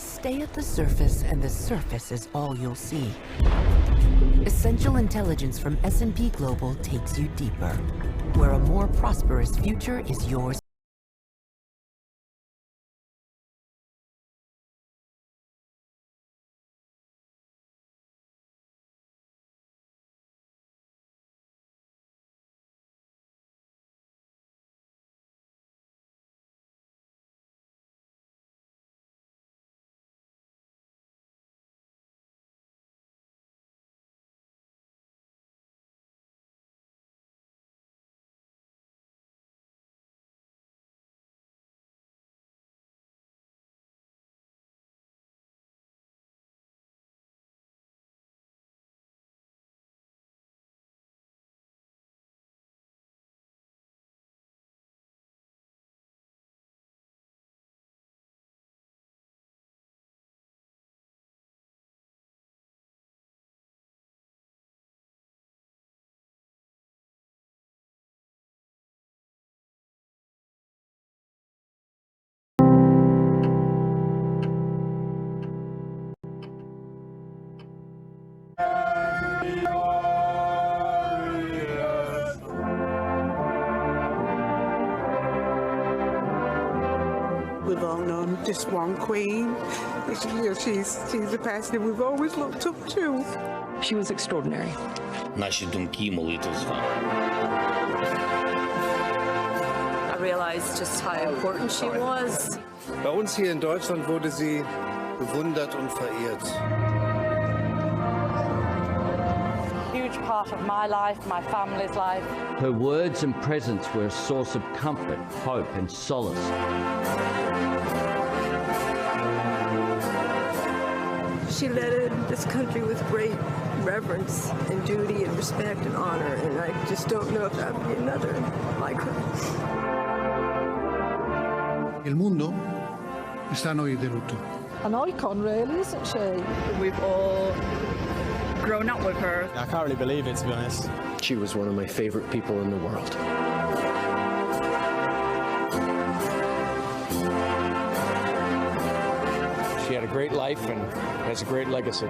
Stay at the surface, and the surface is all you'll see. Essential intelligence from S&P Global takes you deeper, where a more prosperous future is yours. We've all known just one queen. She's the person that we've always looked up to. She was extraordinary. Наші думки і молитви з вами. I realized just how important she was. Bei uns hier in Deutschland wurde sie bewundert und verehrt. Huge part of my life, my family's life. Her words and presence were a source of comfort, hope and solace. She led this country with great reverence and duty and respect and honor, and I just don't know if there would be another like her. Il mondo sta a noi di lutto. An icon, really, isn't she? We've all grown up with her. I can't really believe it, to be honest. She was one of my favorite people in the world. She had a great life and has a great legacy.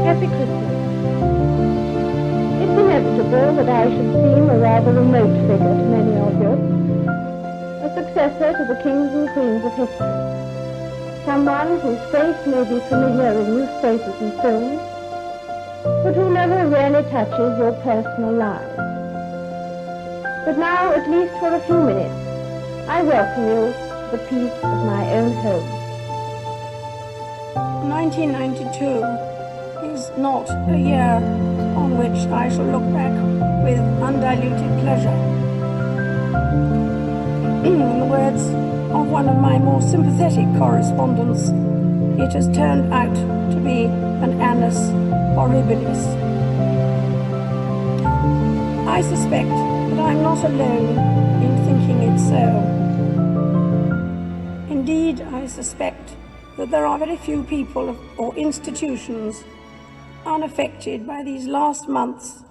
Happy Christmas. It's inevitable that I should seem a rather remote figure to many of you, a successor to the kings and queens of history, someone whose face may be familiar in newspapers and films, but who never really touches your personal lives. But now, at least for a few minutes, I welcome you to the peace of my own home. 1992 is not a year on which I shall look back with undiluted pleasure. In the words of one of my more sympathetic correspondents, it has turned out to be an annus horribilis. I suspect that I'm not alone in thinking it so. Indeed, I suspect that there are very few people or institutions unaffected by these last months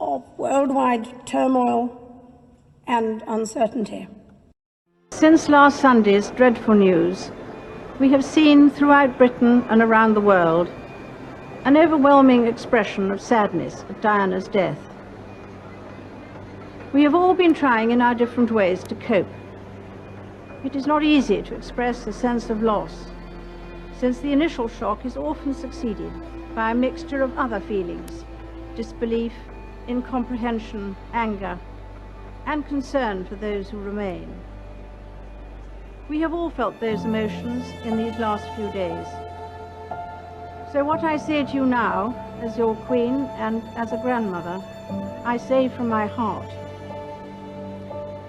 of worldwide turmoil and uncertainty. Since last Sunday's dreadful news, we have seen throughout Britain and around the world an overwhelming expression of sadness at Diana's death. We have all been trying in our different ways to cope. It is not easy to express a sense of loss, since the initial shock is often succeeded by a mixture of other feelings: disbelief, incomprehension, anger, and concern for those who remain. We have all felt those emotions in these last few days. So what I say to you now, as your Queen and as a grandmother, I say from my heart.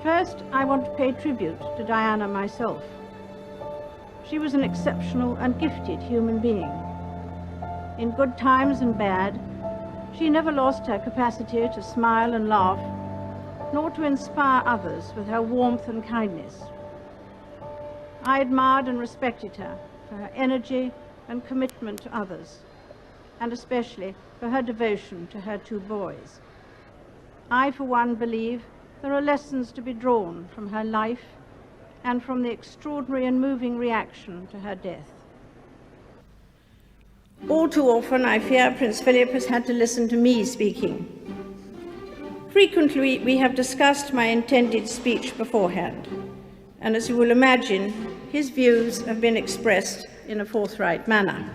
First, I want to pay tribute to Diana myself. She was an exceptional and gifted human being. In good times and bad, she never lost her capacity to smile and laugh, nor to inspire others with her warmth and kindness. I admired and respected her for her energy and commitment to others, and especially for her devotion to her two boys. I, for one, believe there are lessons to be drawn from her life and from the extraordinary and moving reaction to her death. All too often, I fear Prince Philip has had to listen to me speaking. Frequently, we have discussed my intended speech beforehand, and as you will imagine, his views have been expressed in a forthright manner.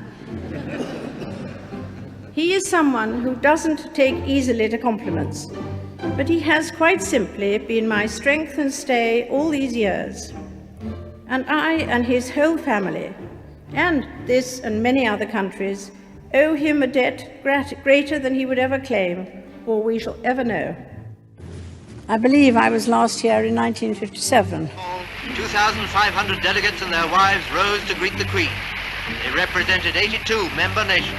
He is someone who doesn't take easily to compliments, but he has quite simply been my strength and stay all these years. And I and his whole family, and this and many other countries, owe him a debt greater than he would ever claim, or we shall ever know. I believe I was last here in 1957. 2,500 delegates and their wives rose to greet the Queen. They represented 82 member nations.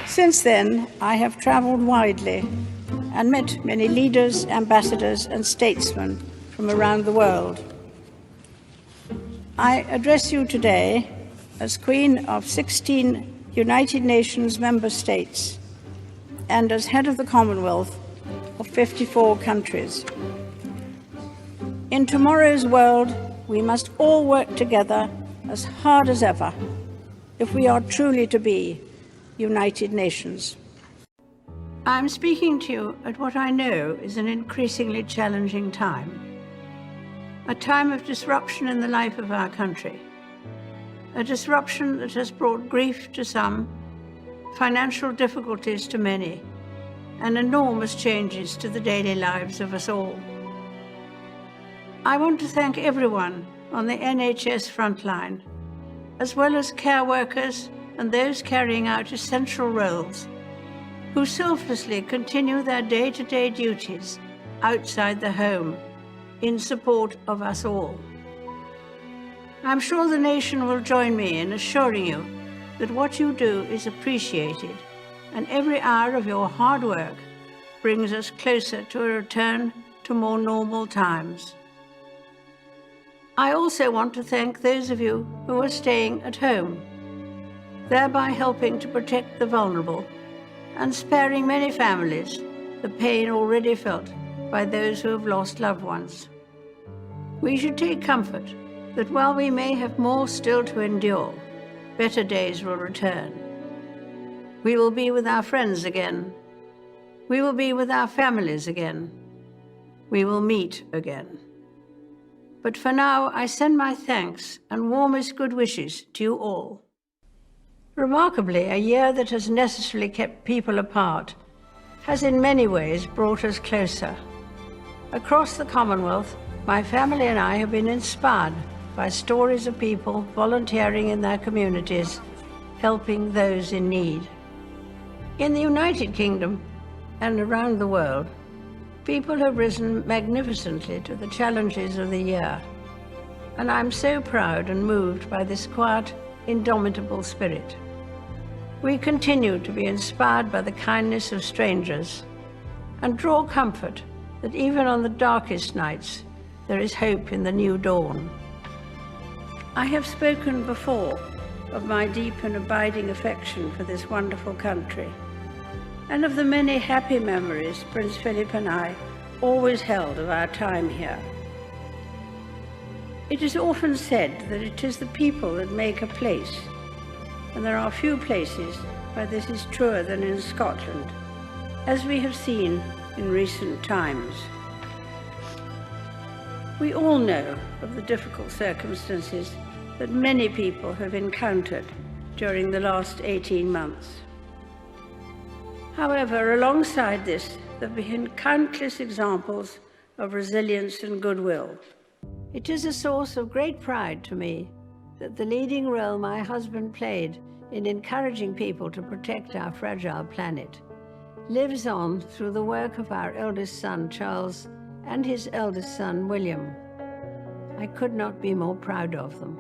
Since then, I have traveled widely and met many leaders, ambassadors, and statesmen from around the world. I address you today as Queen of 16 United Nations member states and as head of the Commonwealth of 54 countries. In tomorrow's world, we must all work together as hard as ever if we are truly to be United Nations. I'm speaking to you at what I know is an increasingly challenging time. A time of disruption in the life of our country. A disruption that has brought grief to some, financial difficulties to many, and enormous changes to the daily lives of us all. I want to thank everyone on the NHS frontline, as well as care workers and those carrying out essential roles, who selflessly continue their day-to-day duties outside the home in support of us all. I'm sure the nation will join me in assuring you that what you do is appreciated, and every hour of your hard work brings us closer to a return to more normal times. I also want to thank those of you who are staying at home, thereby helping to protect the vulnerable and sparing many families the pain already felt by those who have lost loved ones. We should take comfort that while we may have more still to endure, better days will return. We will be with our friends again. We will be with our families again. We will meet again. But for now, I send my thanks and warmest good wishes to you all. Remarkably, a year that has necessarily kept people apart has in many ways brought us closer. Across the Commonwealth, my family and I have been inspired by stories of people volunteering in their communities, helping those in need. In the United Kingdom and around the world, people have risen magnificently to the challenges of the year, and I'm so proud and moved by this quiet indomitable spirit. We continue to be inspired by the kindness of strangers and draw comfort that even on the darkest nights, there is hope in the new dawn. I have spoken before of my deep and abiding affection for this wonderful country, and of the many happy memories Prince Philip and I always held of our time here. It is often said that it is the people that make a place, and there are few places where this is truer than in Scotland, as we have seen in recent times. We all know of the difficult circumstances that many people have encountered during the last 18 months. However, alongside this, there have been countless examples of resilience and goodwill. It is a source of great pride to me that the leading role my husband played in encouraging people to protect our fragile planet lives on through the work of our eldest son, Charles, and his eldest son, William. I could not be more proud of them.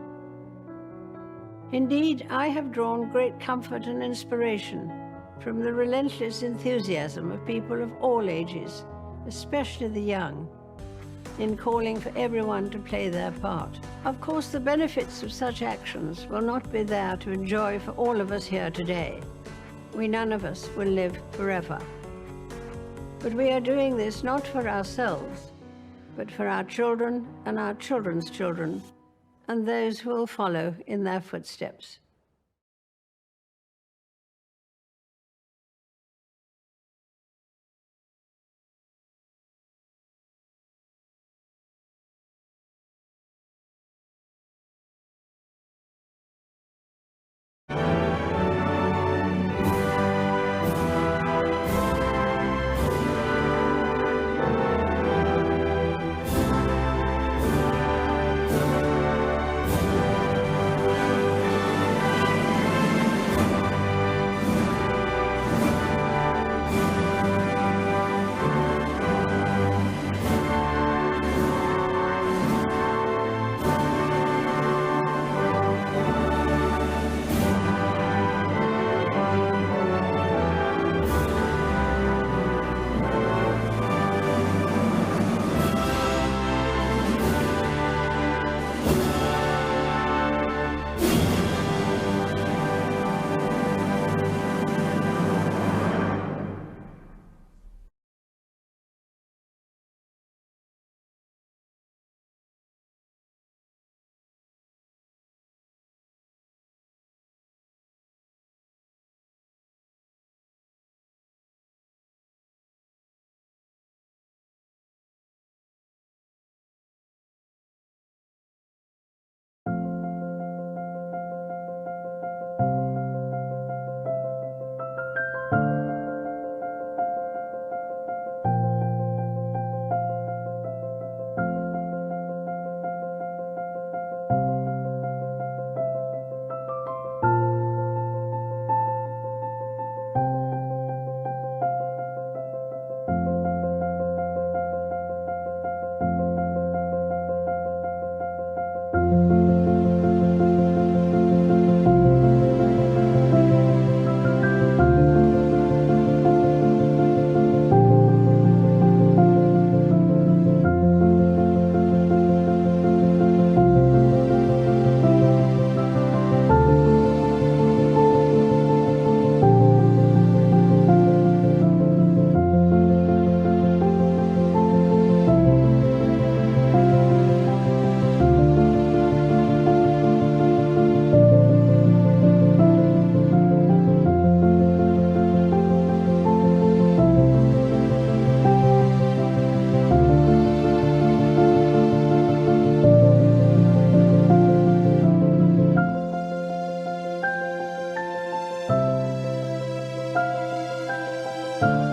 Indeed, I have drawn great comfort and inspiration from the relentless enthusiasm of people of all ages, especially the young, in calling for everyone to play their part. Of course, the benefits of such actions will not be there to enjoy for all of us here today. None of us will live forever. But we are doing this not for ourselves, but for our children and our children's children, and those who will follow in their footsteps.